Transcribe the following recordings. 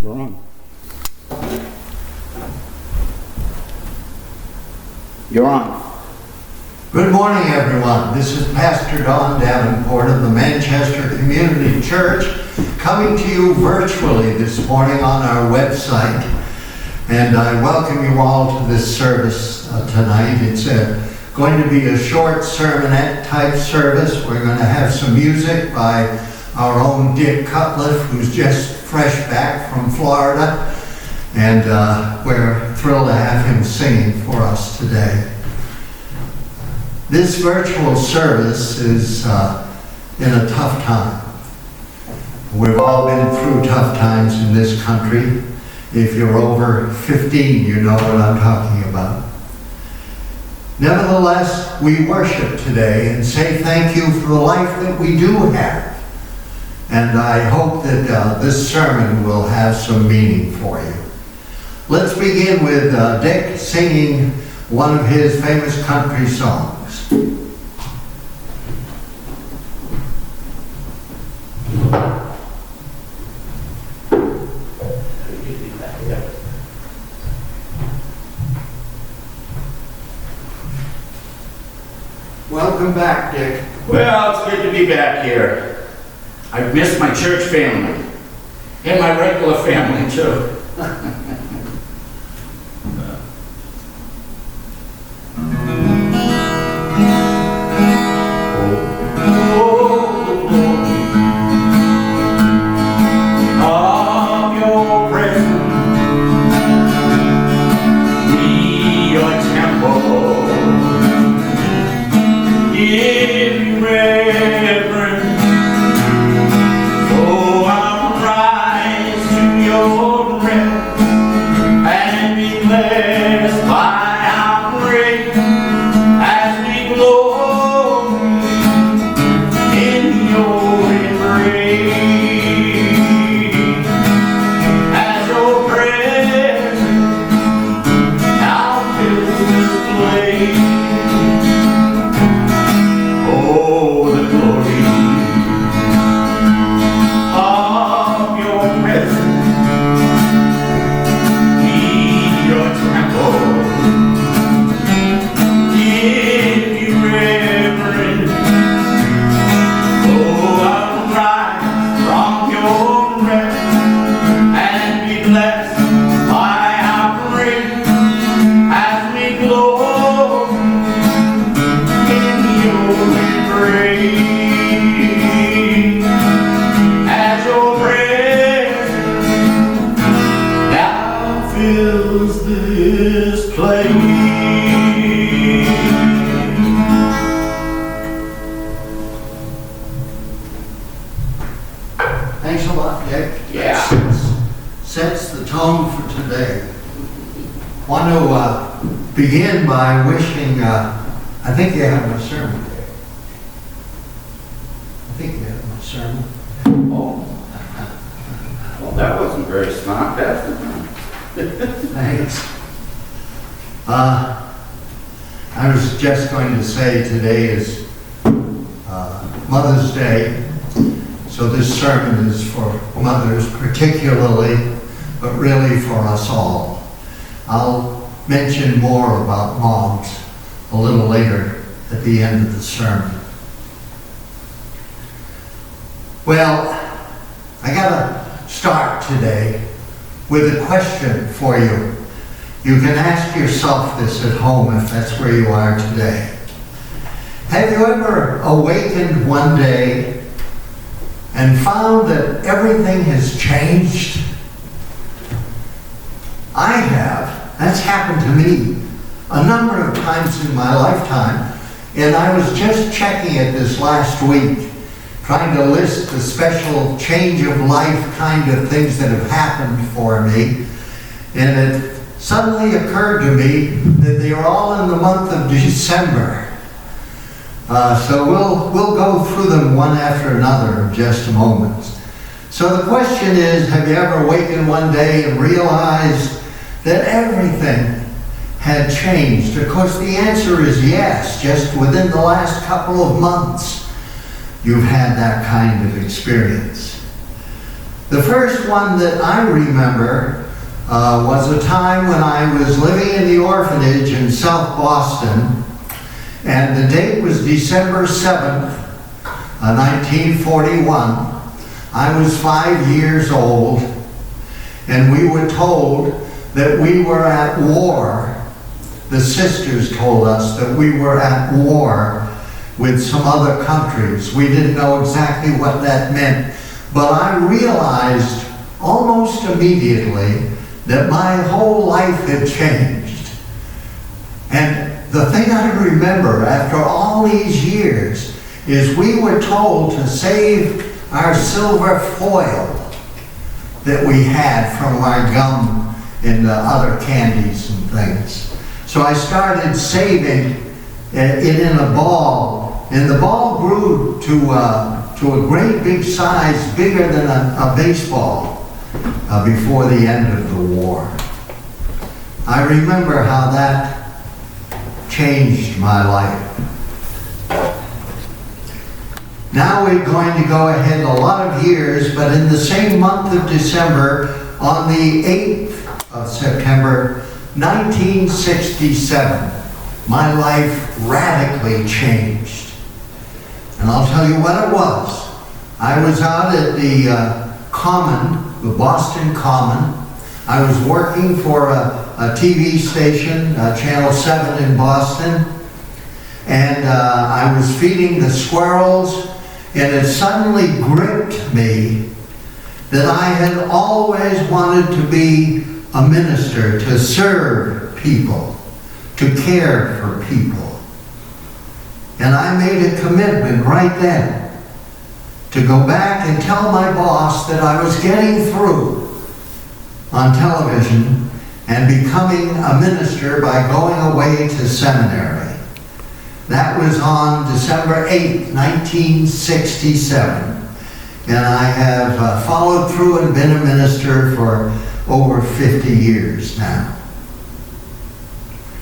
We're on. You're on. Good morning, everyone. This is Pastor Don Davenport of the Manchester Community Church, coming to you virtually this morning on our website. And I welcome you all to this service tonight. It's going to be a short sermonette type service. We're going to have some music by our own Dick Cutliff, who's just fresh back from Florida. And we're thrilled to have him singing for us today. This virtual service is in a tough time. We've all been through tough times in this country. If you're over 15, you know what I'm talking about. Nevertheless, we worship today and say thank you for the life that we do have. And I hope that this sermon will have some meaning for you. Let's begin with Dick singing one of his famous country songs. Welcome back, Dick. Well, it's good to be back here. I've missed my church family and my regular family too. Thanks a lot, Dick. Yeah. Sets the tone for today. Want to begin by wishing, I think you have my sermon, Dick. I think you have my sermon. Oh. Well, that wasn't very smart, Pastor. Thanks. I was just going to say today is Mother's Day. So this sermon is for mothers particularly, but really for us all. I'll mention more about moms a little later at the end of the sermon. Well, I gotta start today with a question for you. You can ask yourself this at home if that's where you are today. Have you ever awakened one day and found that everything has changed? I have. That's happened to me a number of times in my lifetime. And I was just checking it this last week, trying to list the special change of life kind of things that have happened for me. And it suddenly occurred to me that they are all in the month of December. So we'll go through them one after another in just a moment. So the question is, have you ever awakened one day and realized that everything had changed? Of course, the answer is yes. Just within the last couple of months, you've had that kind of experience. The first one that I remember was a time when I was living in the orphanage in South Boston, and the date was December 7th, 1941. I was 5 years old, and we were told that we were at war. The sisters told us that we were at war with some other countries. We didn't know exactly what that meant, but I realized almost immediately that my whole life had changed. And the thing I remember after all these years is we were told to save our silver foil that we had from our gum and other candies and things. So I started saving it in a ball, and the ball grew to a great big size, bigger than a baseball, before the end of the war. I remember how that changed my life. Now we're going to go ahead a lot of years, but in the same month of December, on the 8th of September, 1967, my life radically changed. And I'll tell you what it was. I was out at the Common, the Boston Common. I was working for a TV station, Channel 7 in Boston, and I was feeding the squirrels, and it suddenly gripped me that I had always wanted to be a minister, to serve people, to care for people. And I made a commitment right then to go back and tell my boss that I was getting through on television and becoming a minister by going away to seminary. That was on December 8th, 1967. And I have followed through and been a minister for over 50 years now.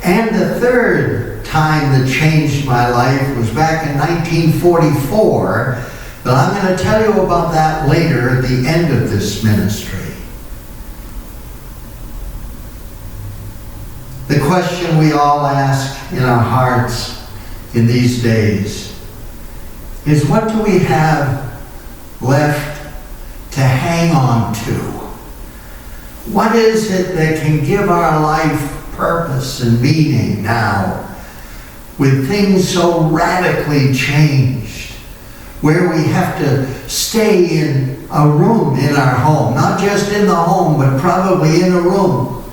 And the third time that changed my life was back in 1944, but I'm going to tell you about that later at the end of this ministry. The question we all ask in our hearts in these days is, what do we have left to hang on to? What is it that can give our life purpose and meaning now, with things so radically changed, where we have to stay in a room in our home, not just in the home, but probably in a room,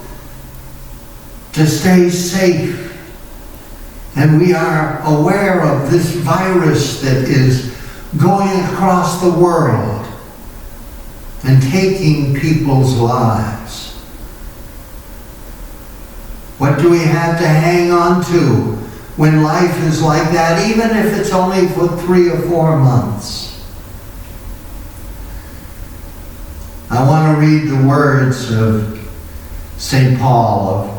to stay safe. And we are aware of this virus that is going across the world and taking people's lives. What do we have to hang on to when life is like that, even if it's only for 3 or 4 months? I want to read the words of St. Paul, of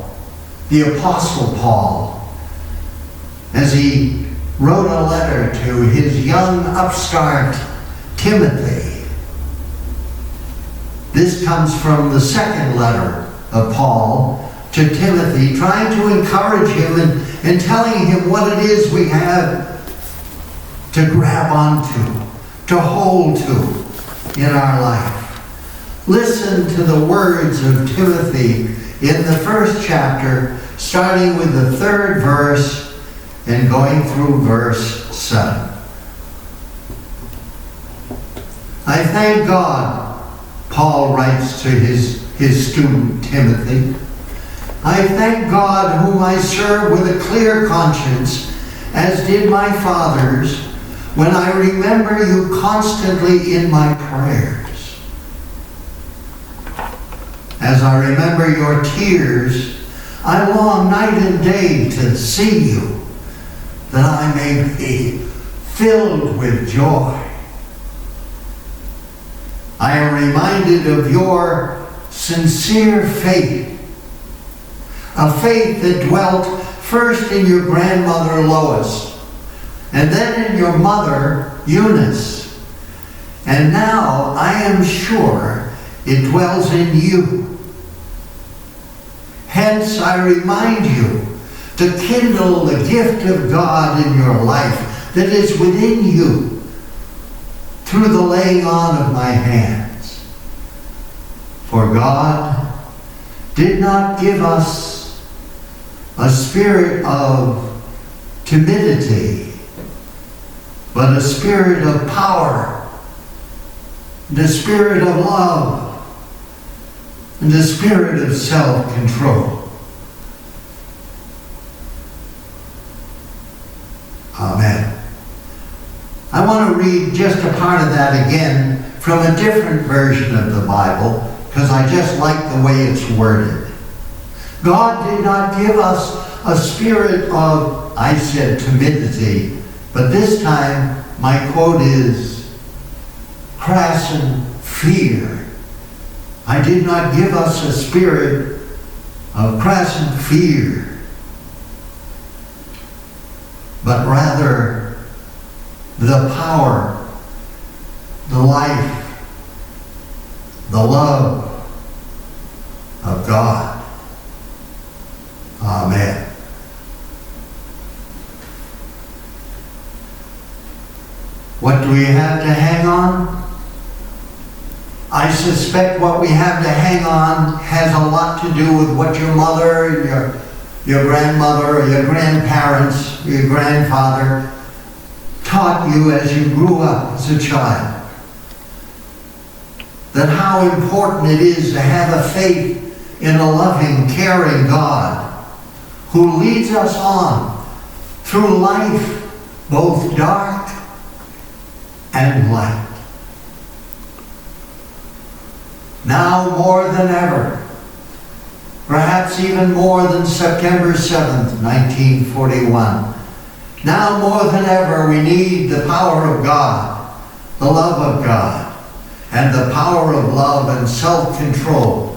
the Apostle Paul, as he wrote a letter to his young upstart Timothy. This comes from the second letter of Paul to Timothy, trying to encourage him and telling him what it is we have to grab onto, to hold to in our life. Listen to the words of Timothy in the first chapter, starting with the 3rd verse and going through verse 7. I thank God, Paul writes to his student Timothy, I thank God whom I serve with a clear conscience, as did my fathers, when I remember you constantly in my prayers. As I remember your tears, I long night and day to see you, that I may be filled with joy. I am reminded of your sincere faith, a faith that dwelt first in your grandmother Lois, and then in your mother Eunice, and now I am sure It dwells in you. Hence, I remind you to kindle the gift of God in your life that is within you through the laying on of my hands. For God did not give us a spirit of timidity, but a spirit of power, the spirit of love, and the spirit of self-control. Amen. I want to read just a part of that again from a different version of the Bible, because I just like the way it's worded. God did not give us a spirit of, I said, timidity, but this time my quote is, crassen fear. I did not give us a spirit of crassen fear, but rather the power, the life, the love of God. Amen. What do we have to hang on? I suspect what we have to hang on has a lot to do with what your mother and your grandmother or your grandparents, your grandfather taught you as you grew up as a child. That how important it is to have a faith in a loving, caring God who leads us on through life, both dark and light. Now more than ever, perhaps even more than September 7th, 1941, now more than ever we need the power of God, the love of God, and the power of love and self-control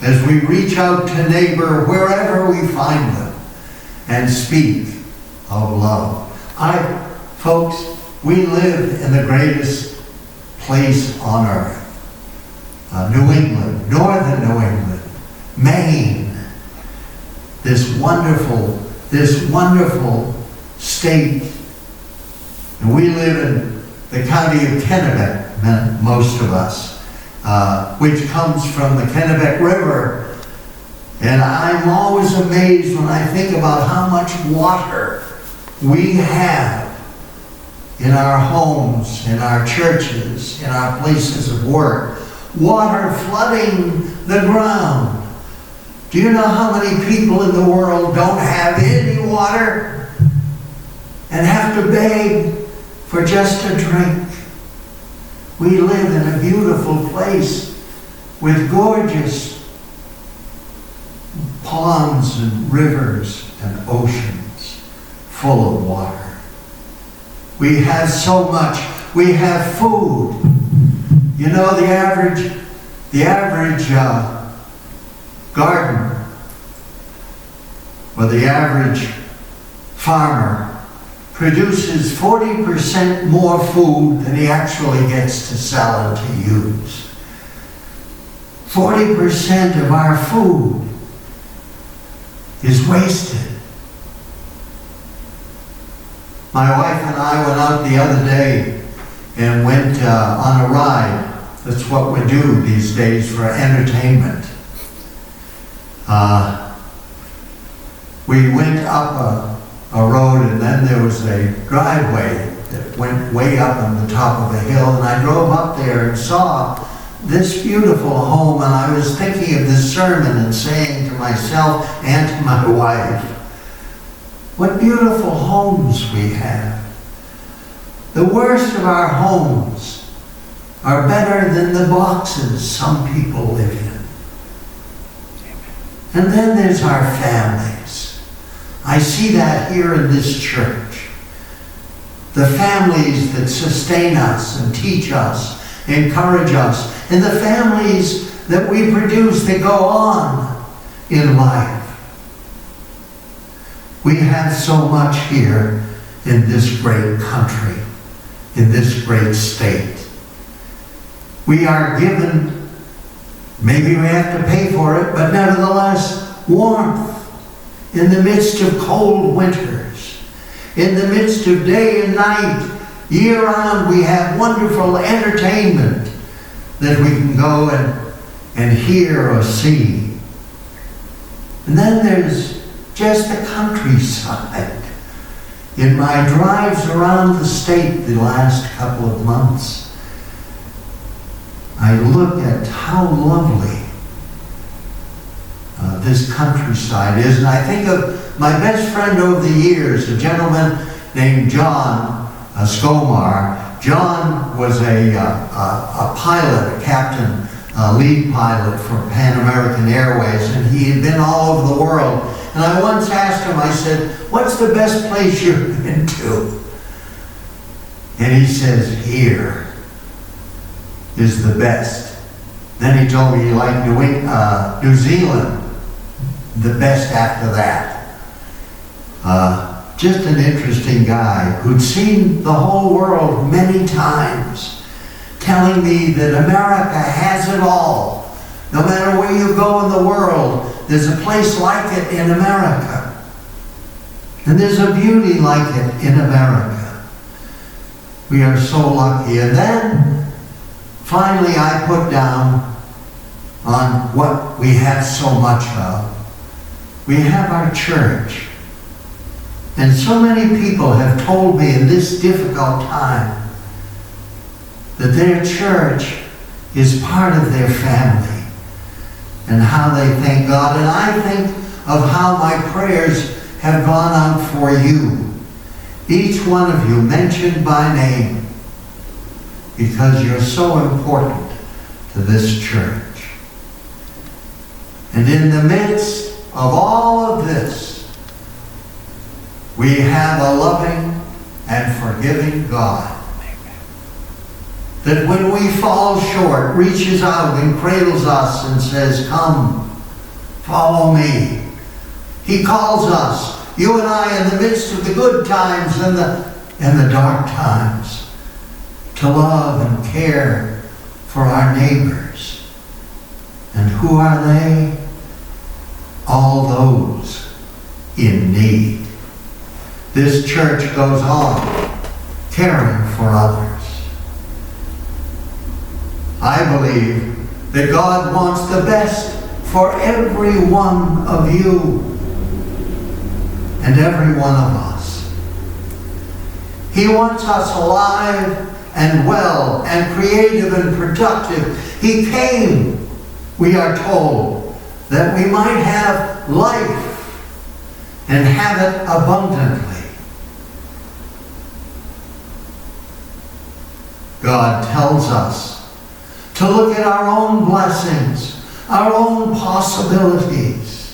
as we reach out to neighbor wherever we find them and speak of love. Folks, we live in the greatest place on earth. New England, northern New England, Maine, this wonderful state. And we live in the county of Kennebec, most of us, which comes from the Kennebec River. And I'm always amazed when I think about how much water we have in our homes, in our churches, in our places of work. Water flooding the ground. Do you know how many people in the world don't have any water and have to beg for just a drink? We live in a beautiful place with gorgeous ponds and rivers and oceans full of water. We have so much. We have food. You know, the average garden or the average farmer produces 40% more food than he actually gets to sell and to use. 40% of our food is wasted. My wife and I went out the other day and went on a ride. That's what we do these days for entertainment. We went up a road, and then there was a driveway that went way up on the top of a hill, and I drove up there and saw this beautiful home, and I was thinking of this sermon and saying to myself and to my wife, what beautiful homes we have. The worst of our homes are better than the boxes some people live in. And then there's our families. I see that here in this church. The families that sustain us and teach us, encourage us, and the families that we produce that go on in life. We have so much here in this great country, in this great state. We are given Maybe we have to pay for it, but nevertheless, warmth in the midst of cold winters, in the midst of day and night, year-round, we have wonderful entertainment that we can go and hear or see. And then there's just the countryside. In my drives around the state the last couple of months, I look at how lovely this countryside is, and I think of my best friend over the years, a gentleman named John Scomar. John was a pilot, a captain, lead pilot for Pan American Airways, and he had been all over the world. And I once asked him, I said, "What's the best place you've been to?" And he says, "Here is the best." Then he told me he liked New Zealand, the best after that. Just an interesting guy who'd seen the whole world many times, telling me that America has it all. No matter where you go in the world, there's a place like it in America. And there's a beauty like it in America. We are so lucky. And then, finally, I put down on what we have so much of. We have our church. And so many people have told me in this difficult time that their church is part of their family and how they thank God. And I think of how my prayers have gone out for you, each one of you mentioned by name, because you're so important to this church. And in the midst of all of this, we have a loving and forgiving God that when we fall short, reaches out and cradles us and says, "Come, follow me." He calls us, you and I, in the midst of the good times and the dark times, to love and care for our neighbors. And who are they? All those in need. This church goes on caring for others. I believe that God wants the best for every one of you and every one of us. He wants us alive and well and creative and productive. He came, we are told, that we might have life and have it abundantly. God tells us to look at our own blessings, our own possibilities.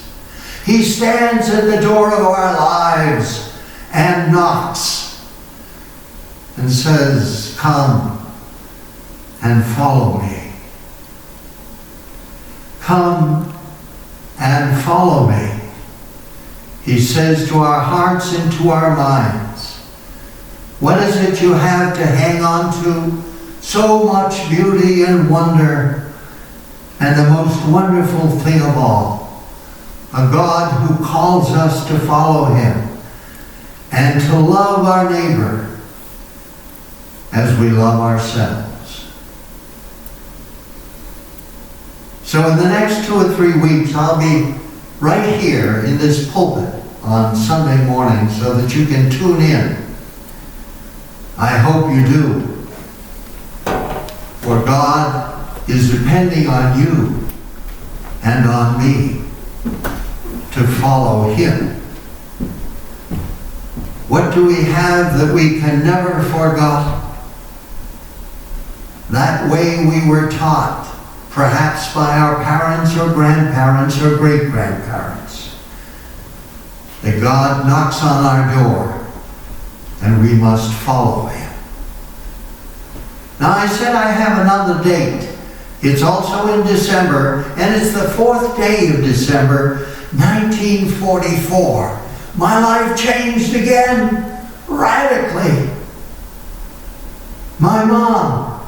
He stands at the door of our lives and knocks and says, "Come and follow me. Come and follow me." He says to our hearts and to our minds, what is it you have to hang on to? So much beauty and wonder, and the most wonderful thing of all, a God who calls us to follow him and to love our neighbor as we love ourselves. So in the next 2 or 3 weeks, I'll be right here in this pulpit on Sunday morning so that you can tune in. I hope you do. For God is depending on you and on me to follow him. What do we have that we can never forget? That way we were taught, perhaps by our parents or grandparents or great-grandparents, that God knocks on our door and we must follow him. Now I said I have another date. It's also in December, and it's the 4th day of December, 1944. My life changed again, radically. My mom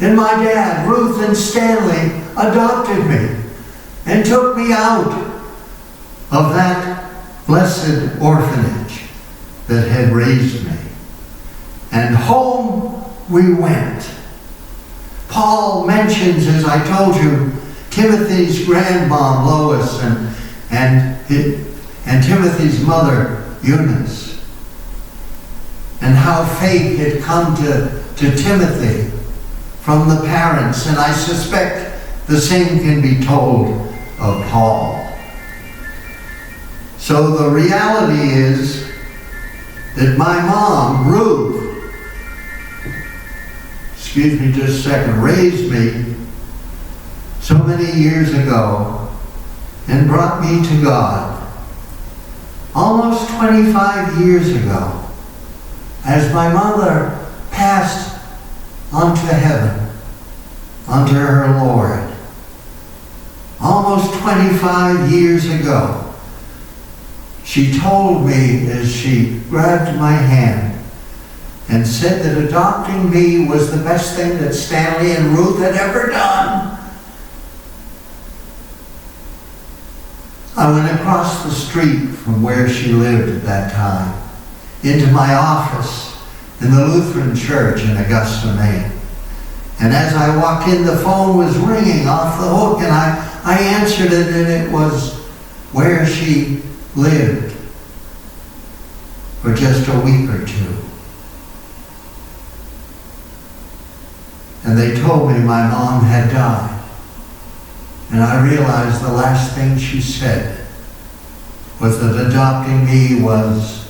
and my dad, Ruth and Stanley, adopted me and took me out of that blessed orphanage that had raised me. And home we went. Paul mentions, as I told you, Timothy's grandmom, Lois, and Timothy's mother, Eunice, and how faith had come to Timothy from the parents, and I suspect the same can be told of Paul. So the reality is that my mom, Ruth, excuse me just a second, raised me so many years ago and brought me to God almost 25 years ago as my mother passed on to heaven, unto her Lord. Almost 25 years ago, she told me as she grabbed my hand and said that adopting me was the best thing that Stanley and Ruth had ever done. I went across the street from where she lived at that time into my office in the Lutheran Church in Augusta, Maine. And as I walked in, the phone was ringing off the hook, and I answered it, and it was where she lived for just a week or two. And they told me my mom had died. And I realized the last thing she said was that adopting me was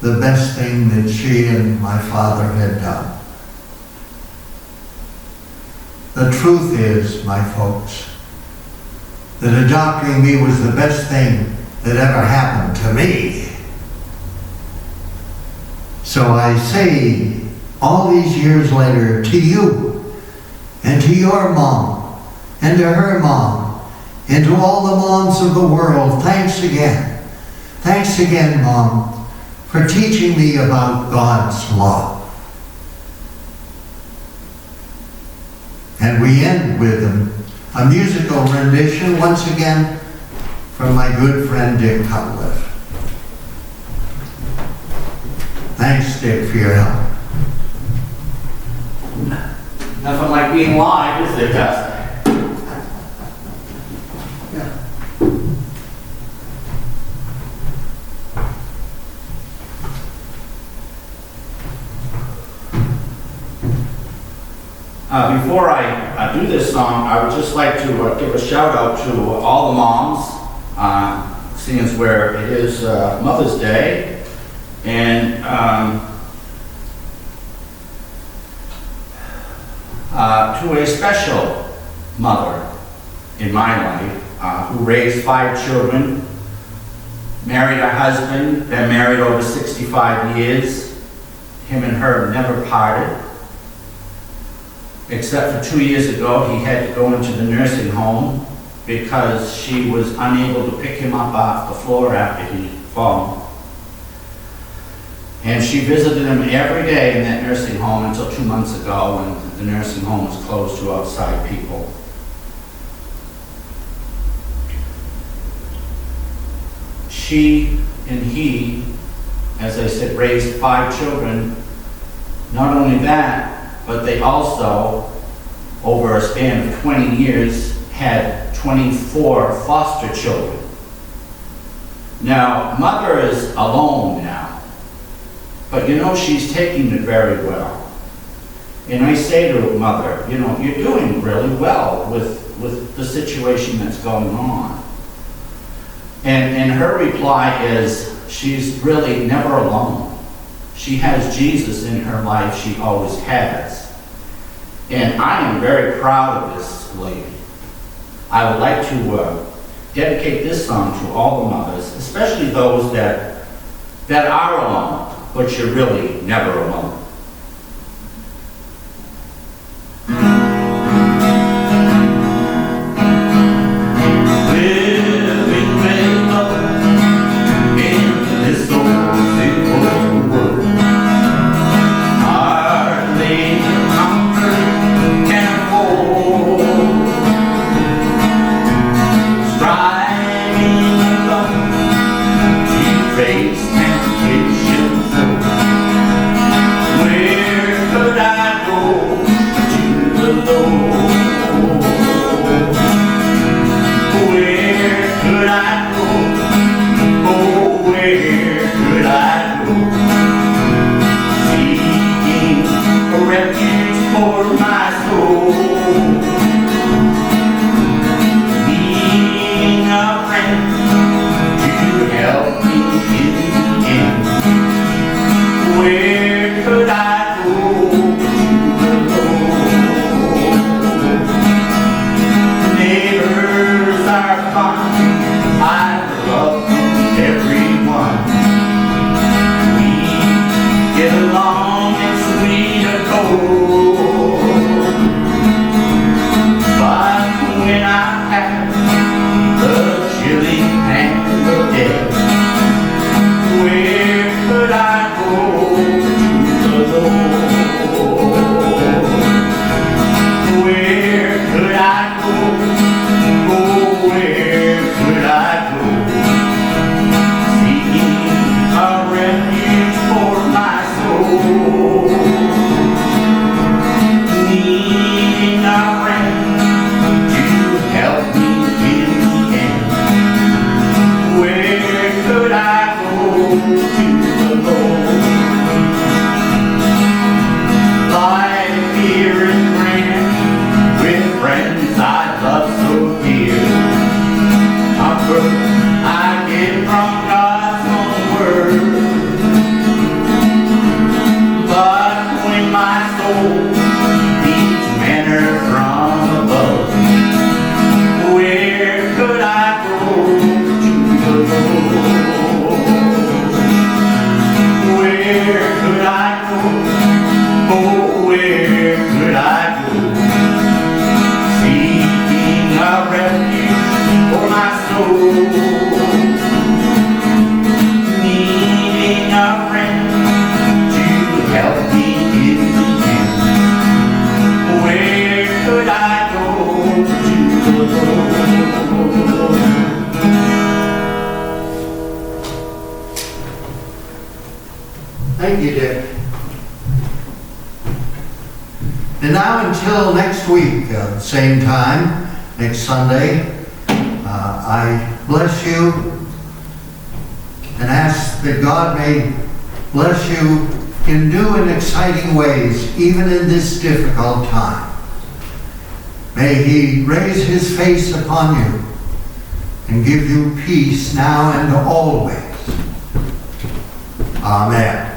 the best thing that she and my father had done. The truth is, my folks, that adopting me was the best thing that ever happened to me. So I say, all these years later, to you, and to your mom, and to her mom, and to all the moms of the world, thanks again. Thanks again, Mom, for teaching me about God's love. And we end with a musical rendition, once again, from my good friend Dick Cutliff. Thanks, Dick, for your help. Nothing like being live, is there, Pastor? Before I do this song, I would just like to give a shout out to all the moms, seeing as where it is Mother's Day, and to a special mother in my life who raised 5 children, married a husband, been married over 65 years. Him and her never parted. Except for 2 years ago, he had to go into the nursing home because she was unable to pick him up off the floor after he'd fallen. And she visited him every day in that nursing home until 2 months ago when the nursing home was closed to outside people. She and he, as I said, raised 5 children. Not only that, but they also, over a span of 20 years, had 24 foster children. Now, Mother is alone now, but you know she's taking it very well. And I say to Mother, you know, you're doing really well with the situation that's going on. And her reply is, she's really never alone. She has Jesus in her life, she always has. And I am very proud of this lady. I would like to dedicate this song to all the mothers, especially those that are alone, but you're really never alone. Comfort could I go? Oh, where could I go? Seeking a refuge for my soul, needing a friend to help me in the end. Where could I go to the Lord? Neighbors are fine, I love everyone. We get along, it's sweet accord. But when I have the chilling hand of death, where could I go to the Lord? Where could I go? Oh, where could I go? Seeking a refuge for my soul, needing a friend to help me in the end. Where could I go to the Lord? Life here is grand, with friends I love so dear. Comfort I get from God's own word. But when my soul needs manna from above, where could I go to the Lord? Where could I go? Oh, where could I go? Seeking a refuge for my soul, needing a friend to help me in the end. Where could I go to the Lord? Thank you, Dick. And now until next week, same time, next Sunday, I bless you and ask that God may bless you in new and exciting ways, even in this difficult time. May He raise His face upon you and give you peace now and always. Amen.